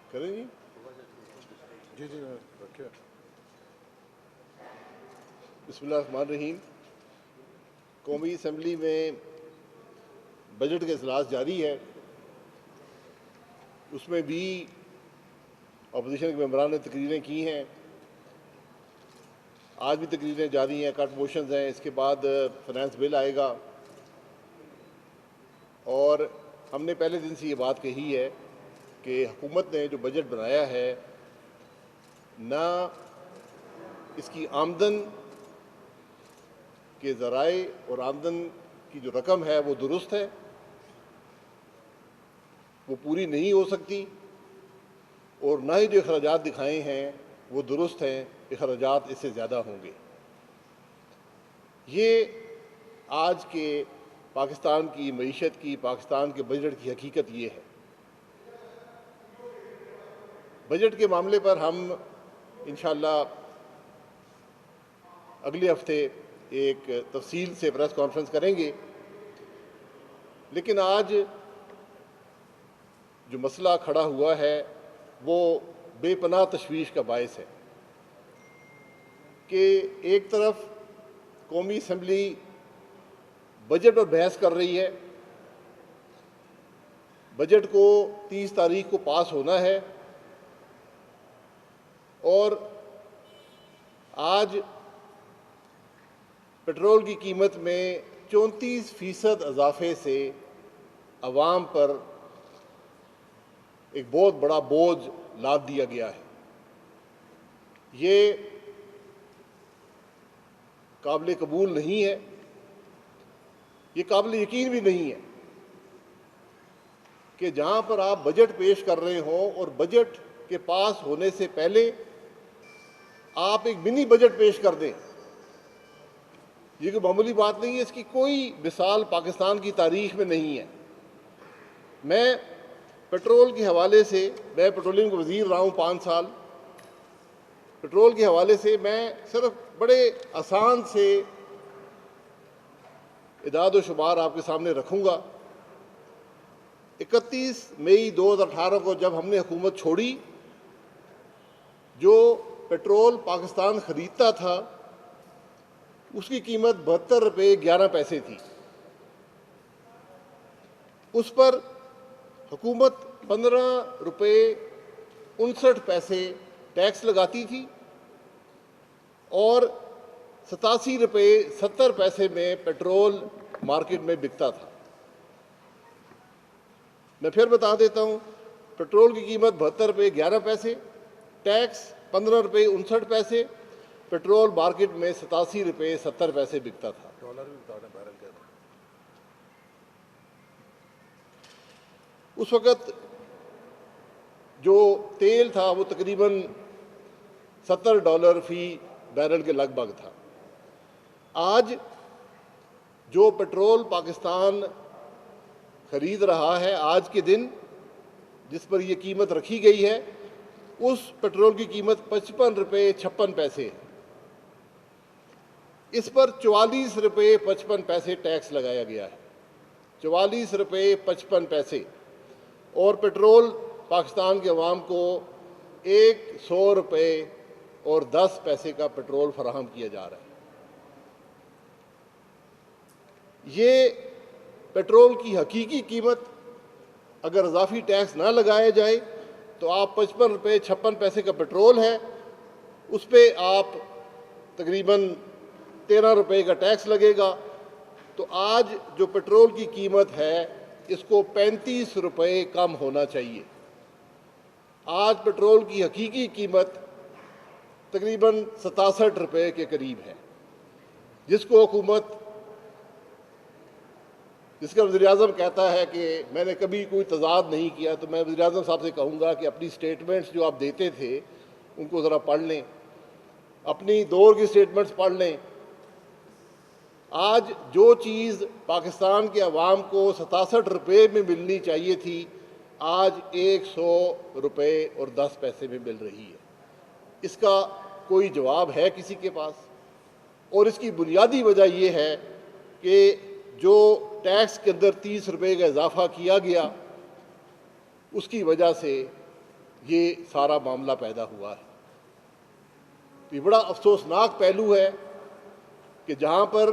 करें जी जी जी रखिए। बिस्मिल्लाहिर्रहमानिर्रहीम। कौमी असम्बली में बजट का इजलास जारी है। उसमें भी अपोजिशन के मेंबरान ने तकरीरें की हैं। आज भी तकरीरें जारी हैं, कट मोशंस हैं। इसके बाद फाइनेंस बिल आएगा और हमने पहले दिन से ये बात कही है कि हुकूमत ने जो बजट बनाया है ना इसकी आमदन के ज़राए और आमदन की जो रकम है वो दुरुस्त है, वो पूरी नहीं हो सकती, और ना ही जो अखराजात दिखाए हैं वो दुरुस्त हैं, अखराजात इससे ज़्यादा होंगे। ये आज के पाकिस्तान की मईशत की, पाकिस्तान के बजट की हकीकत ये है। बजट के मामले पर हम इंशाअल्लाह अगले हफ्ते एक तफसील से प्रेस कॉन्फ्रेंस करेंगे, लेकिन आज जो मसला खड़ा हुआ है वो बेपनाह तशवीश का बायस है कि एक तरफ कौमी असम्बली बजट पर बहस कर रही है। बजट को 30 तारीख को पास होना है और आज पेट्रोल की कीमत में 34% इजाफे से अवाम पर एक बहुत बड़ा बोझ लाद दिया गया है। ये काबिल कबूल नहीं है, ये काबिल यकीन भी नहीं है कि जहां पर आप बजट पेश कर रहे हों और बजट के पास होने से पहले आप एक मिनी बजट पेश कर दें। ये कोई मामूली बात नहीं है, इसकी कोई मिसाल पाकिस्तान की तारीख में नहीं है। मैं पेट्रोल के हवाले से, मैं पेट्रोलियम का वज़ीर रहा हूँ 5 साल। पेट्रोल के हवाले से मैं सिर्फ बड़े आसान से इदाद व शुमार आपके सामने रखूँगा। 31 मई 2018 को जब हमने हुकूमत छोड़ी, जो पेट्रोल पाकिस्तान ख़रीदता था उसकी कीमत 72 रुपये 11 पैसे थी। उस पर हुकूमत 15 रुपये 59 पैसे टैक्स लगाती थी और 87 रुपये 70 पैसे में पेट्रोल मार्केट में बिकता था। मैं फिर बता देता हूँ, पेट्रोल की कीमत 72 रुपये 11 पैसे, टैक्स 15 रुपये 59 पैसे, पेट्रोल मार्केट में 87 रुपये 70 पैसे बिकता था। डॉलर भी बता दें बैरल का। उस वक़्त जो तेल था वो तकरीबन $70 फी बैरल के लगभग था। आज जो पेट्रोल पाकिस्तान खरीद रहा है, आज के दिन जिस पर यह कीमत रखी गई है, उस पेट्रोल की कीमत 55 रुपये 56 पैसे है। इस पर 44 रुपये 55 पैसे टैक्स लगाया गया है, 44 रुपये 55 पैसे। और पेट्रोल पाकिस्तान के अवाम को 100 रुपये और 10 पैसे का पेट्रोल फराहम किया जा रहा है। ये पेट्रोल की हकीकी कीमत अगर इजाफी टैक्स ना लगाया जाए तो आप 55 रुपये 56 पैसे का पेट्रोल है, उस पर आप तकरीबन 13 रुपये का टैक्स लगेगा। तो आज जो पेट्रोल की कीमत है इसको 35 रुपये कम होना चाहिए। आज पेट्रोल की हकीकी कीमत तकरीबन 67 रुपये के करीब है, जिसको हुकूमत, जिसका वज़ीर-ए-आज़म कहता है कि मैंने कभी कोई तज़ाद नहीं किया, तो मैं वज़ीर-ए-आज़म साहब से कहूँगा कि अपनी स्टेटमेंट्स जो आप देते थे उनको ज़रा पढ़ लें, अपनी दौर की स्टेटमेंट्स पढ़ लें। आज जो चीज़ पाकिस्तान के अवाम को 67 रुपये में मिलनी चाहिए थी, आज 100 रुपये और 10 पैसे में मिल रही है। इसका कोई जवाब है किसी के पास? और इसकी बुनियादी वजह यह है कि जो टैक्स के अंदर 30 रुपये का इजाफा किया गया, उसकी वजह से ये सारा मामला पैदा हुआ है। तो ये बड़ा अफसोसनाक पहलू है कि जहाँ पर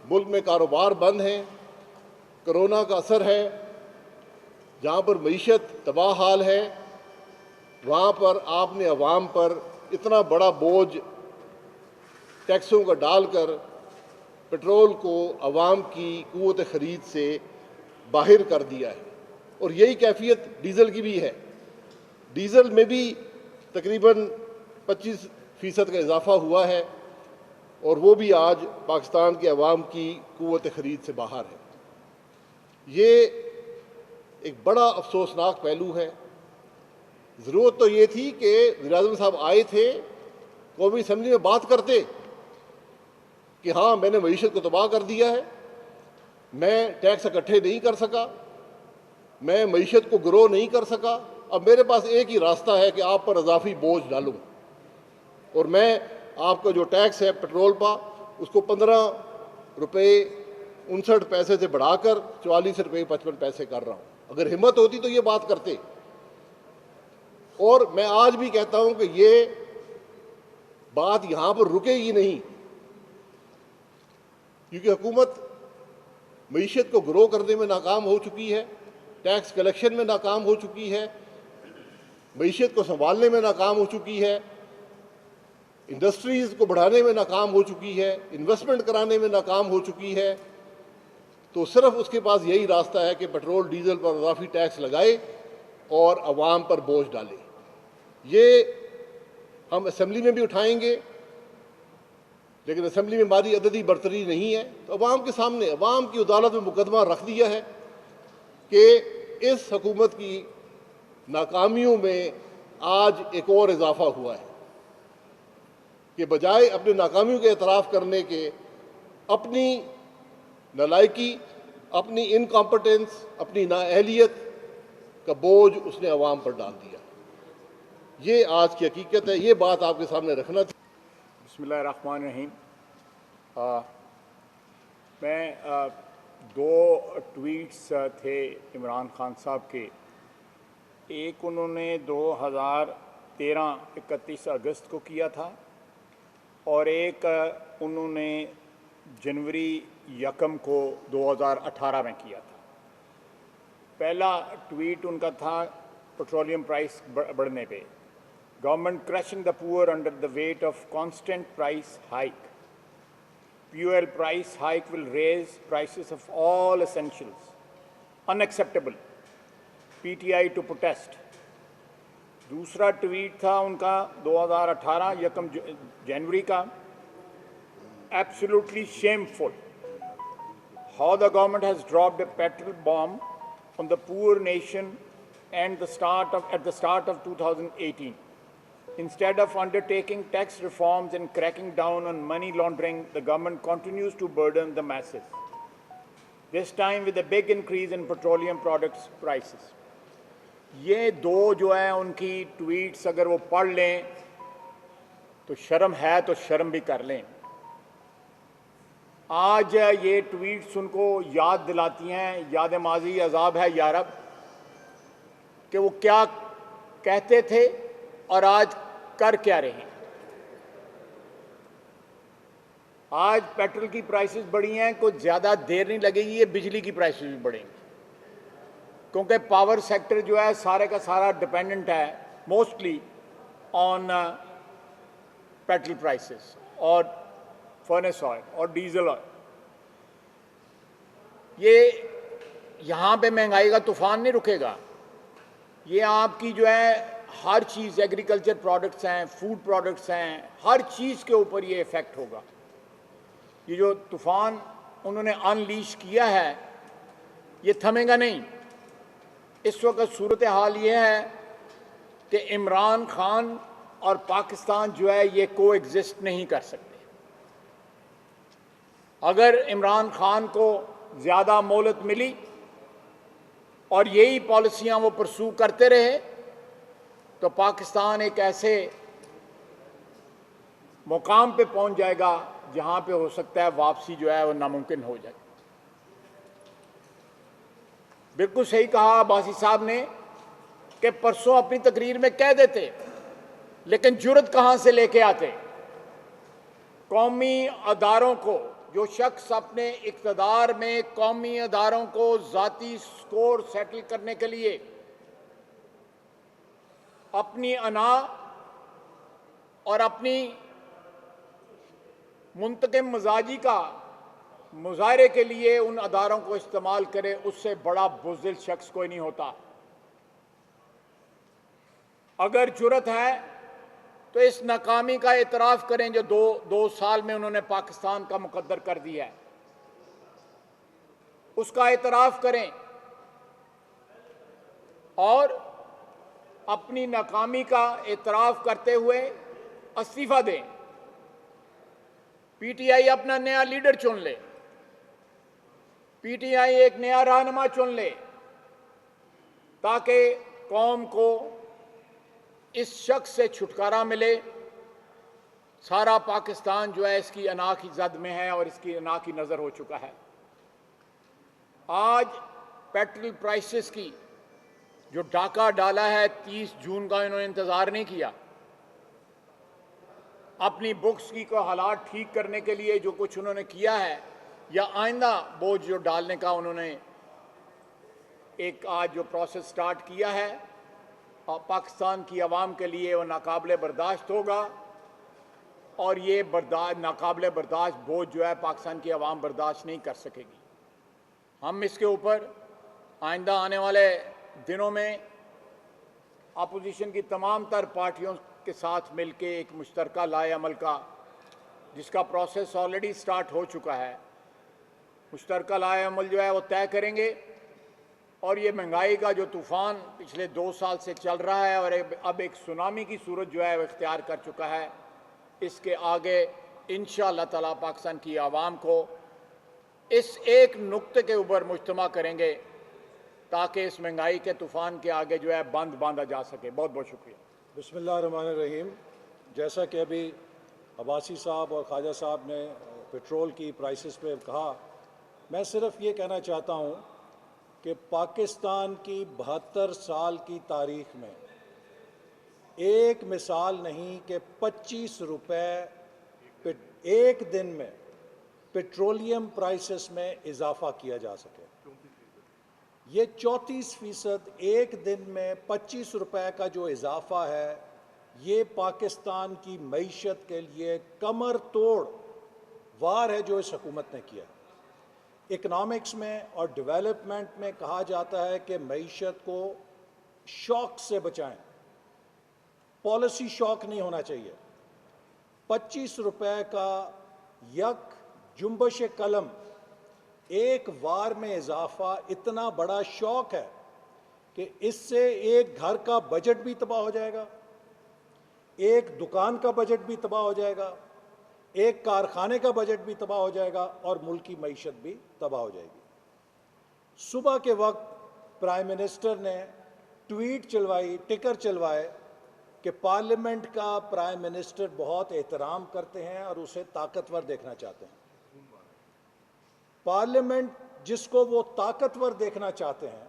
मुल्क में कारोबार बंद हैं, कोरोना का असर है, जहाँ पर मईशत तबाह हाल है, वहाँ पर आपने अवाम पर इतना बड़ा बोझ टैक्सों का डालकर पेट्रोल को अवाम की क़ुव्वत ख़रीद से बाहर कर दिया है। और यही कैफियत डीज़ल की भी है। डीज़ल में भी तकरीबन 25% का इजाफा हुआ है और वो भी आज पाकिस्तान के अवाम की क़ुव्वत ख़रीद से बाहर है। ये एक बड़ा अफसोसनाक पहलू है। ज़रूरत तो ये थी कि वज़ीर-ए-आज़म साहब आए थे, कौमी असम्बली में बात करते कि हाँ, मैंने मईशत को तबाह कर दिया है, मैं टैक्स इकट्ठे नहीं कर सका, मैं मईशत को ग्रो नहीं कर सका, अब मेरे पास एक ही रास्ता है कि आप पर इजाफी बोझ डालूं और मैं आपका जो टैक्स है पेट्रोल पर उसको 15 रुपये 59 पैसे से बढ़ाकर 44 रुपये 55 पैसे कर रहा हूँ। अगर हिम्मत होती तो ये बात करते। और मैं आज भी कहता हूँ कि ये बात यहाँ पर रुकेगी नहीं, क्योंकि हुकूमत मईशत को ग्रो करने में नाकाम हो चुकी है, टैक्स कलेक्शन में नाकाम हो चुकी है, मईशत को संभालने में नाकाम हो चुकी है, इंडस्ट्रीज़ को बढ़ाने में नाकाम हो चुकी है, इन्वेस्टमेंट कराने में नाकाम हो चुकी है। तो सिर्फ उसके पास यही रास्ता है कि पेट्रोल डीज़ल पर इजाफी टैक्स लगाए और अवाम पर बोझ डाले। ये हम असम्बली में भी उठाएंगे, लेकिन असम्बली में हमारी अददी बरतरी नहीं है। तो अवाम के सामने, अवाम की अदालत में मुकदमा रख दिया है कि इस हुकूमत की नाकामियों में आज एक और इजाफा हुआ है कि बजाय अपनी नाकामियों के एतराफ़ करने के अपनी नालायकी, अपनी इनकॉम्पिटेंस, अपनी नाअहलियत का बोझ उसने अवाम पर डाल दिया। ये आज की हकीकत है, ये बात आपके सामने रखना थी। बिस्मिल्लाहिर्रहमानिर्रहीम। मैं दो ट्वीट्स थे इमरान खान साहब के। एक उन्होंने 2013 31 अगस्त को किया था और एक उन्होंने जनवरी 1 को 2018 में किया था। पहला ट्वीट उनका था पेट्रोलियम प्राइस बढ़ने पे, government crushing the poor under the weight of constant price hike, fuel price hike will raise prices of all essentials, unacceptable, PTI to protest। दूसरा ट्वीट था उनका 2018 1 जनवरी का, absolutely shameful how the government has dropped a petrol bomb on the poor nation and at the start of 2018. Instead of undertaking tax reforms and cracking down on money laundering, the government continues to burden the masses, this time with a big increase in petroleum products prices। ये दो जो है उनकी tweets अगर वो पढ़ लें तो शर्म है तो शर्म भी कर लें। आज ये ट्वीट्स उनको याद दिलाती हैं, याद माजी अजाब है यारब, कि वो क्या कहते थे और आज कर क्या रहे हैं। आज पेट्रोल की प्राइसेस बढ़ी हैं, कुछ ज़्यादा देर नहीं लगेगी ये बिजली की प्राइसेस भी बढ़ेंगी, क्योंकि पावर सेक्टर जो है सारे का सारा डिपेंडेंट है मोस्टली ऑन पेट्रोल प्राइसेस और फर्नेस ऑयल और डीजल ऑयल। ये यहाँ पे महंगाई का तूफान नहीं रुकेगा। ये आपकी जो है हर चीज़, एग्रीकल्चर प्रोडक्ट्स हैं, फूड प्रोडक्ट्स हैं, हर चीज़ के ऊपर ये इफ़ेक्ट होगा। ये जो तूफ़ान उन्होंने अनलीश किया है ये थमेगा नहीं। इस वक्त सूरत हाल ये है कि इमरान खान और पाकिस्तान जो है ये को एग्जिस्ट नहीं कर सकते। अगर इमरान खान को ज़्यादा मोहलत मिली और यही पॉलिसियाँ वो परसू करते रहे तो पाकिस्तान एक ऐसे मुकाम पे पहुंच जाएगा जहां पे हो सकता है वापसी जो है वो नामुमकिन हो जाए। बिल्कुल सही कहा अब्बासी साहब ने कि परसों अपनी तकरीर में कह देते, लेकिन जुर्रत कहां से लेके आते? कौमी अदारों को, जो शख्स अपने इक़्तिदार में कौमी अदारों को ज़ाती स्कोर सेटल करने के लिए अपनी अना और अपनी मुंतकिम मजाजी का मुजाहरे के लिए उन अदारों को इस्तेमाल करे, उससे बड़ा बुज़दिल शख्स कोई नहीं होता। अगर जुर्रत है तो इस नाकामी का एतराफ़ करें जो दो साल में उन्होंने पाकिस्तान का मुकद्दर कर दिया है, उसका एतराफ़ करें और अपनी नाकामी का एतराफ़ करते हुए इस्तीफ़ा दें। पीटीआई अपना नया लीडर चुन ले, पीटीआई एक नया रहनुमा चुन ले, ताकि कौम को इस शख्स से छुटकारा मिले। सारा पाकिस्तान जो है इसकी अना की जद में है और इसकी अना की नज़र हो चुका है। आज पेट्रोल प्राइसेस की जो डाका डाला है, 30 जून का इन्होंने इंतज़ार नहीं किया। अपनी बुक्स की को हालात ठीक करने के लिए जो कुछ उन्होंने किया है, या आइंदा बोझ जो डालने का उन्होंने एक आज जो प्रोसेस स्टार्ट किया है, और पाकिस्तान की आवाम के लिए वो नाकाबिले बर्दाश्त होगा। और ये नाकाबिले बर्दाश्त बोझ जो है पाकिस्तान की आवाम बर्दाश्त नहीं कर सकेगी। हम इसके ऊपर आइंदा आने वाले दिनों में अपोजिशन की तमाम तर पार्टियों के साथ मिलकर एक मुश्तरका लाए अमल का, जिसका प्रोसेस ऑलरेडी स्टार्ट हो चुका है, मुश्तरका लाए अमल जो है वो तय करेंगे। और ये महंगाई का जो तूफ़ान पिछले 2 साल से चल रहा है और अब एक सुनामी की सूरत जो है वो इख्तियार कर चुका है, इसके आगे इंशाअल्लाह ताला पाकिस्तान की आवाम को इस एक नुक्ते के ऊपर मुज्तमा करेंगे ताकि इस महंगाई के तूफ़ान के आगे जो है बंद बांधा जा सके। बहुत बहुत शुक्रिया। बिस्मिल्लाहिर्रहमानिर्रहीम। जैसा कि अभी अब्बासी साहब और ख्वाजा साहब ने पेट्रोल की प्राइसेस पे कहा, मैं सिर्फ ये कहना चाहता हूँ कि पाकिस्तान की 72 साल की तारीख में एक मिसाल नहीं कि 25 रुपए एक दिन में पेट्रोलियम प्राइसेस में इजाफा किया जा सके। ये 34% एक दिन में 25 रुपए का जो इजाफा है, ये पाकिस्तान की मईशत के लिए कमर तोड़ वार है जो इस हुकूमत ने किया। इकनॉमिक्स में और डेवलपमेंट में कहा जाता है कि मईशत को शॉक से बचाएं, पॉलिसी शॉक नहीं होना चाहिए। 25 रुपए का यक जुम्बश कलम एक वार में इजाफा इतना बड़ा शौक है कि इससे एक घर का बजट भी तबाह हो जाएगा, एक दुकान का बजट भी तबाह हो जाएगा, एक कारखाने का बजट भी तबाह हो जाएगा और मुल्क की मईशत भी तबाह हो जाएगी। सुबह के वक्त प्राइम मिनिस्टर ने ट्वीट चलवाई, टिकर चलवाए कि पार्लियामेंट का प्राइम मिनिस्टर बहुत एहतराम करते हैं और उसे ताकतवर देखना चाहते हैं। पार्लियामेंट जिसको वो ताकतवर देखना चाहते हैं,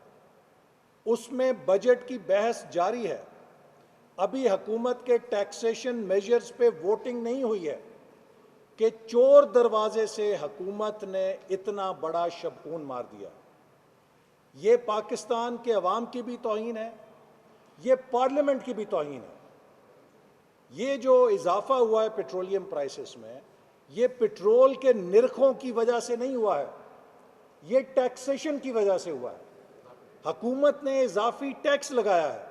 उसमें बजट की बहस जारी है। अभी हुकूमत के टैक्सेशन मेजर्स पे वोटिंग नहीं हुई है कि चोर दरवाजे से हुकूमत ने इतना बड़ा शबकून मार दिया। ये पाकिस्तान के अवाम की भी तौहीन है, ये पार्लियामेंट की भी तौहीन है। ये जो इजाफा हुआ है पेट्रोलियम प्राइसेस में, ये पेट्रोल के निर्खों की वजह से नहीं हुआ है, ये टैक्सेशन की वजह से हुआ है। हुकूमत ने इजाफी टैक्स लगाया है।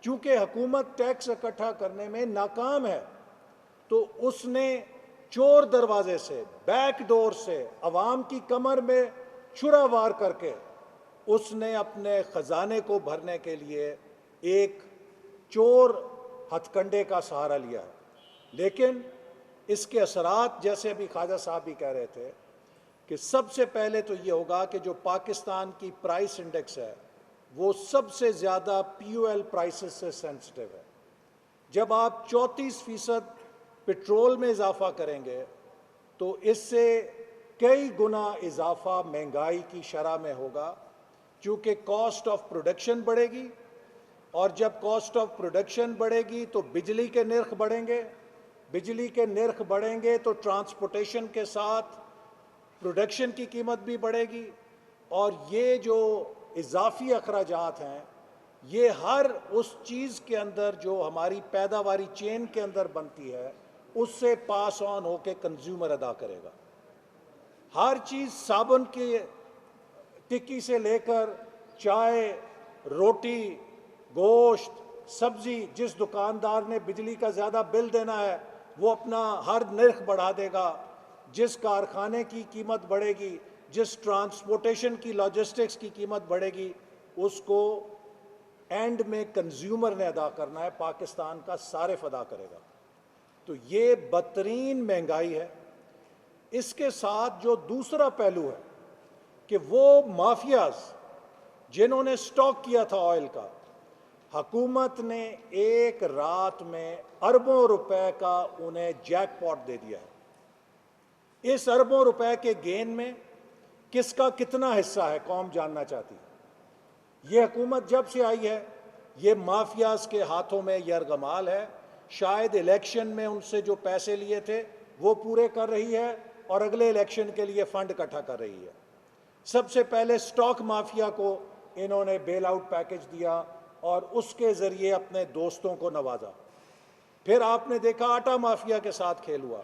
चूंकि हुकूमत टैक्स इकट्ठा करने में नाकाम है, तो उसने चोर दरवाजे से, बैक डोर से अवाम की कमर में छुरा वार करके उसने अपने खजाने को भरने के लिए एक चोर हथकंडे का सहारा लिया है। लेकिन इसके असरात, जैसे अभी ख्वाजा साहब भी कह रहे थे, कि सबसे पहले तो ये होगा कि जो पाकिस्तान की प्राइस इंडेक्स है वो सबसे ज़्यादा POL प्राइसेस से सेंसिटिव है। जब आप 34% पेट्रोल में इजाफा करेंगे तो इससे कई गुना इजाफा महंगाई की शरह में होगा, चूँकि कॉस्ट ऑफ प्रोडक्शन बढ़ेगी, और जब कॉस्ट ऑफ प्रोडक्शन बढ़ेगी तो बिजली के निर्ख बढ़ेंगे, बिजली के निर्ख बढ़ेंगे तो ट्रांसपोर्टेशन के साथ प्रोडक्शन की कीमत भी बढ़ेगी, और ये जो इजाफी अखराजात हैं ये हर उस चीज़ के अंदर जो हमारी पैदावारी चेन के अंदर बनती है उससे पास ऑन होके कंज्यूमर अदा करेगा। हर चीज़ साबुन की टिक्की से लेकर चाय, रोटी, गोश्त, सब्जी, जिस दुकानदार ने बिजली का ज़्यादा बिल देना है वो अपना हर निर्ख बढ़ा देगा। जिस कारखाने की कीमत बढ़ेगी, जिस ट्रांसपोर्टेशन की, लॉजिस्टिक्स की कीमत बढ़ेगी, उसको एंड में कंज्यूमर ने अदा करना है, पाकिस्तान का सारिफ अदा करेगा। तो ये बदतरीन महंगाई है। इसके साथ जो दूसरा पहलू है कि वो माफियाज जिन्होंने स्टॉक किया था ऑयल का, हुकूमत ने एक रात में अरबों रुपए का उन्हें जैकपॉट दे दिया है। इस अरबों रुपए के गेन में किसका कितना हिस्सा है कौम जानना चाहती है। ये हुकूमत जब से आई है ये माफियाज के हाथों में यरगमाल है। शायद इलेक्शन में उनसे जो पैसे लिए थे वो पूरे कर रही है और अगले इलेक्शन के लिए फंड इकट्ठा कर रही है। सबसे पहले स्टॉक माफिया को इन्होंने बेल आउट पैकेज दिया और उसके ज़रिए अपने दोस्तों को नवाजा। फिर आपने देखा आटा माफिया के साथ खेल हुआ,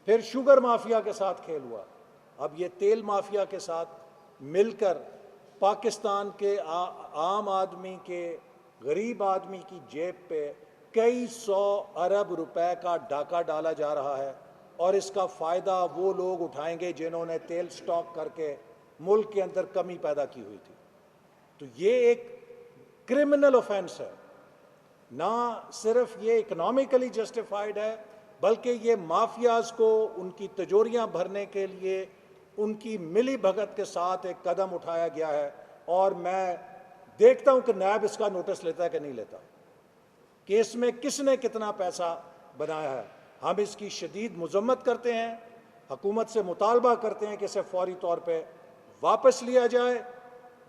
फिर शुगर माफिया के साथ खेल हुआ, अब ये तेल माफिया के साथ मिलकर पाकिस्तान के आम आदमी के, गरीब आदमी की जेब पे कई 100 अरब रुपए का डाका डाला जा रहा है। और इसका फ़ायदा वो लोग उठाएंगे जिन्होंने तेल स्टॉक करके मुल्क के अंदर कमी पैदा की हुई थी। तो ये एक क्रिमिनल ऑफेंस है। ना सिर्फ ये इकोनॉमिकली जस्टिफाइड है बल्कि ये माफियाज को उनकी तिजोरियां भरने के लिए उनकी मिली भगत के साथ एक कदम उठाया गया है। और मैं देखता हूं कि नायब इसका नोटिस लेता है कि नहीं लेता, कि इसमें किसने कितना पैसा बनाया है। हम इसकी शदीद मजम्मत करते हैं, हुकूमत से मुतालबा करते हैं कि इसे फौरी तौर पे वापस लिया जाए,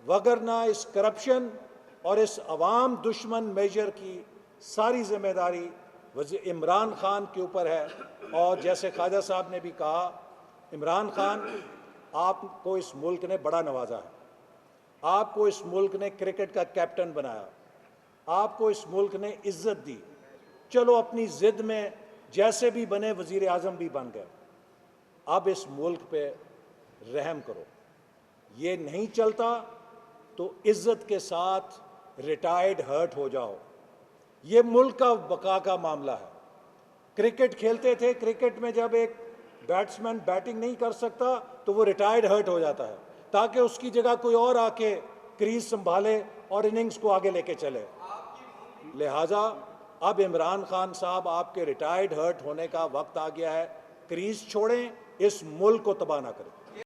वगरना इस करप्शन और इस अवाम दुश्मन मेजर की सारी जिम्मेदारी इमरान खान के ऊपर है। और जैसे ख्वाजा साहब ने भी कहा, इमरान खान आपको इस मुल्क ने बड़ा नवाजा है, आपको इस मुल्क ने क्रिकेट का कैप्टन बनाया, आपको इस मुल्क ने इज्जत दी, चलो अपनी जिद में जैसे भी बने वजीर आजम भी बन गए, अब इस मुल्क पे रहम करो। ये नहीं चलता तो इज्जत के साथ रिटायर्ड हर्ट हो जाओ। ये मुल्क का बका का मामला है। क्रिकेट खेलते थे, क्रिकेट में जब एक बैट्समैन बैटिंग नहीं कर सकता तो वो रिटायर्ड हर्ट हो जाता है ताकि उसकी जगह कोई और आके क्रीज संभाले और इनिंग्स को आगे लेके चले। लिहाजा अब इमरान खान साहब आपके रिटायर्ड हर्ट होने का वक्त आ गया है। क्रीज छोड़ें, इस मुल्क को तबाह ना करें।